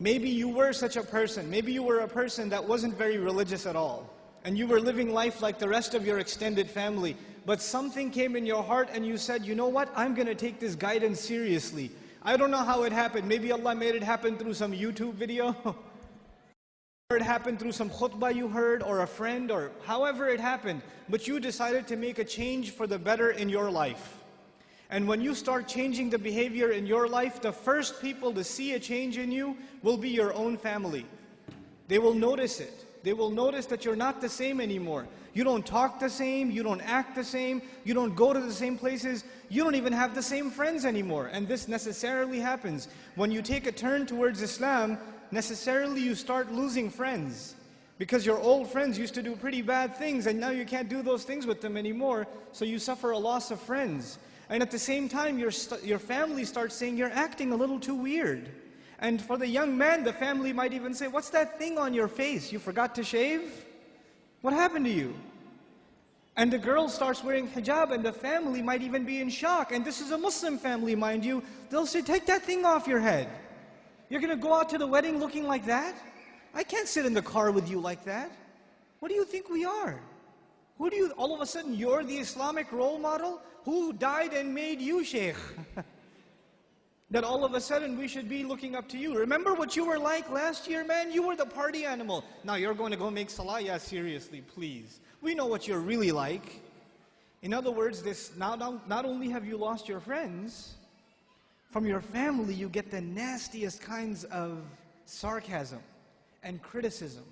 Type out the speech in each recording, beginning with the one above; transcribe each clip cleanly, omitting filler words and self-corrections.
Maybe you were such a person. Maybe you were a person that wasn't very religious at all. And you were living life like the rest of your extended family. But something came in your heart and you said, you know what? I'm going to take this guidance seriously. I don't know how it happened. Maybe Allah made it happen through some YouTube video. Or it happened through some khutbah you heard, or a friend, or however it happened. But you decided to make a change for the better in your life. And when you start changing the behavior in your life, the first people to see a change in you will be your own family. They will notice it. They will notice that you're not the same anymore. You don't talk the same, you don't act the same, you don't go to the same places, you don't even have the same friends anymore. And this necessarily happens. When you take a turn towards Islam, necessarily you start losing friends. Because your old friends used to do pretty bad things and now you can't do those things with them anymore, so you suffer a loss of friends. And at the same time, your family starts saying, you're acting a little too weird. And for the young man, the family might even say, what's that thing on your face? You forgot to shave? What happened to you? And the girl starts wearing hijab and the family might even be in shock. And this is a Muslim family, mind you. They'll say, take that thing off your head. You're going to go out to the wedding looking like that? I can't sit in the car with you like that. What do you think we are? Who do you, all of a sudden, you're the Islamic role model? Who died and made you Shaykh? That all of a sudden we should be looking up to you. Remember what you were like last year, man? You were the party animal. Now you're going to go make salah? Yeah, seriously, please. We know what you're really like. In other words, not only have you lost your friends, from your family you get the nastiest kinds of sarcasm and criticism.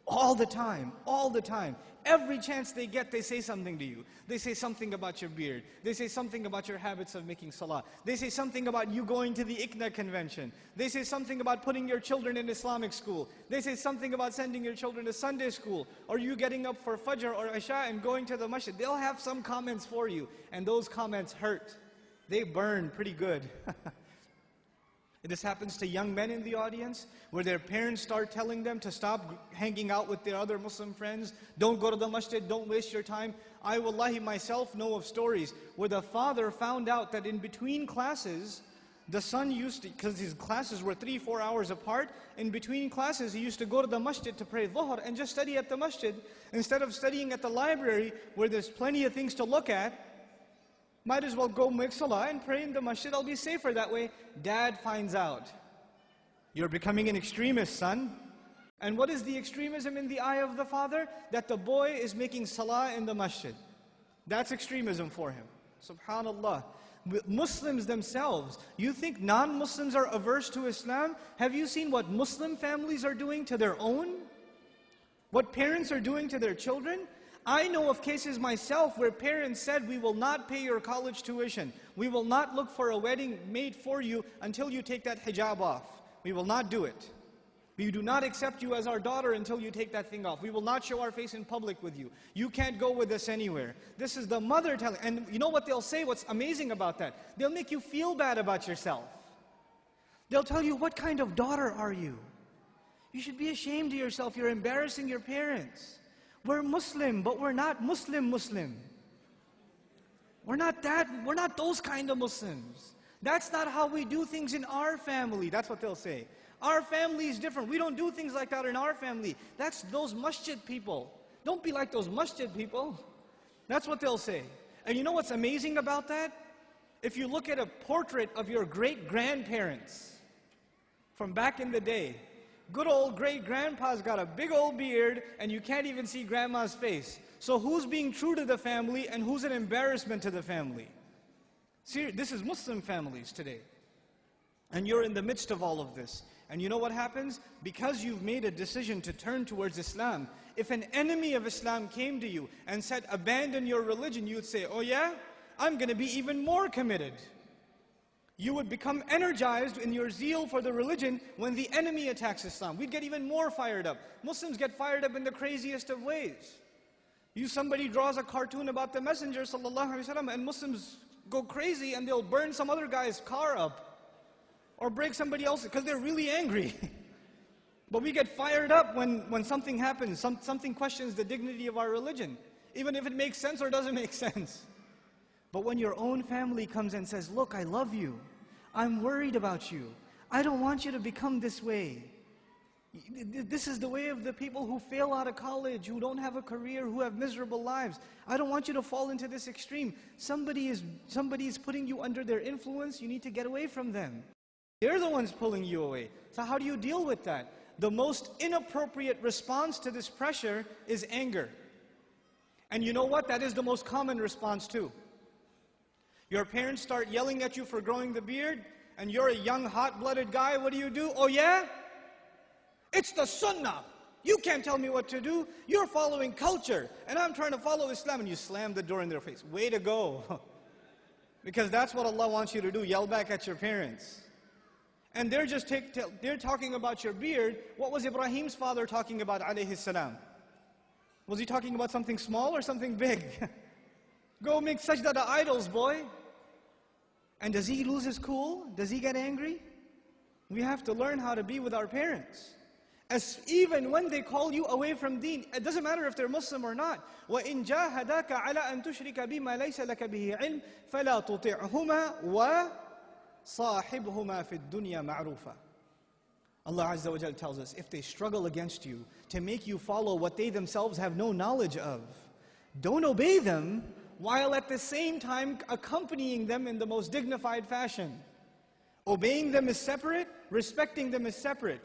All the time, all the time. Every chance they get, they say something to you. They say something about your beard. They say something about your habits of making salah. They say something about you going to the ICNA convention. They say something about putting your children in Islamic school. They say something about sending your children to Sunday school. Or you getting up for Fajr or Isha and going to the masjid. They'll have some comments for you. And those comments hurt. They burn pretty good. This happens to young men in the audience, where their parents start telling them to stop hanging out with their other Muslim friends, don't go to the masjid, don't waste your time. I wallahi myself know of stories where the father found out that in between classes, the son used to, because his classes were 3-4 hours apart, in between classes he used to go to the masjid to pray dhuhr and just study at the masjid, instead of studying at the library where there's plenty of things to look at. Might as well go make salah and pray in the masjid, I'll be safer that way. Dad finds out. You're becoming an extremist, son. And what is the extremism in the eye of the father? That the boy is making salah in the masjid. That's extremism for him. Subhanallah. Muslims themselves, you think non-Muslims are averse to Islam? Have you seen what Muslim families are doing to their own? What parents are doing to their children? I know of cases myself where parents said, we will not pay your college tuition. We will not look for a wedding made for you until you take that hijab off. We will not do it. We do not accept you as our daughter until you take that thing off. We will not show our face in public with you. You can't go with us anywhere. This is the mother telling, and you know what they'll say? What's amazing about that? They'll make you feel bad about yourself. They'll tell you, what kind of daughter are you? You should be ashamed of yourself. You're embarrassing your parents. We're Muslim, but we're not Muslim. We're not those kind of Muslims. That's not how we do things in our family. That's what they'll say. Our family is different. We don't do things like that in our family. That's those masjid people. Don't be like those masjid people. That's what they'll say. And you know what's amazing about that? If you look at a portrait of your great-grandparents from back in the day, good old great-grandpa's got a big old beard and you can't even see grandma's face. So who's being true to the family and who's an embarrassment to the family? See, this is Muslim families today. And you're in the midst of all of this. And you know what happens? Because you've made a decision to turn towards Islam, if an enemy of Islam came to you and said, abandon your religion, you'd say, oh yeah? I'm going to be even more committed. You would become energized in your zeal for the religion when the enemy attacks Islam. We'd get even more fired up. Muslims get fired up in the craziest of ways. Somebody draws a cartoon about the Messenger ﷺ and Muslims go crazy and they'll burn some other guy's car up or break somebody else's because they're really angry. But we get fired up when something happens, something questions the dignity of our religion, even if it makes sense or doesn't make sense. But when your own family comes and says, look, I love you. I'm worried about you. I don't want you to become this way. This is the way of the people who fail out of college, who don't have a career, who have miserable lives. I don't want you to fall into this extreme. Somebody is putting you under their influence. You need to get away from them. They're the ones pulling you away. So how do you deal with that? The most inappropriate response to this pressure is anger. And you know what? That is the most common response too. Your parents start yelling at you for growing the beard, and you're a young, hot-blooded guy. What do? Oh yeah? It's the sunnah. You can't tell me what to do. You're following culture, and I'm trying to follow Islam, and you slam the door in their face. Way to go. Because that's what Allah wants you to do, yell back at your parents. And they're talking about your beard. What was Ibrahim's father talking about, alayhi salam? Was he talking about something small or something big? Go make sajda to idols, boy. And does he lose his cool? Does he get angry? We have to learn how to be with our parents. Even when they call you away from deen, it doesn't matter if they're Muslim or not. وَإِن جَاهَدَاكَ عَلَىٰ أَن تُشْرِكَ بِمَا لَيْسَ لَكَ بِهِ عِلْمٍ فَلَا تُطِعْهُمَا وَصَاحِبْهُمَا فِي الدُّنْيَا مَعْرُوفًا. Allah Azza wa Jal tells us, if they struggle against you to make you follow what they themselves have no knowledge of, don't obey them while at the same time accompanying them in the most dignified fashion. Obeying them is separate, respecting them is separate.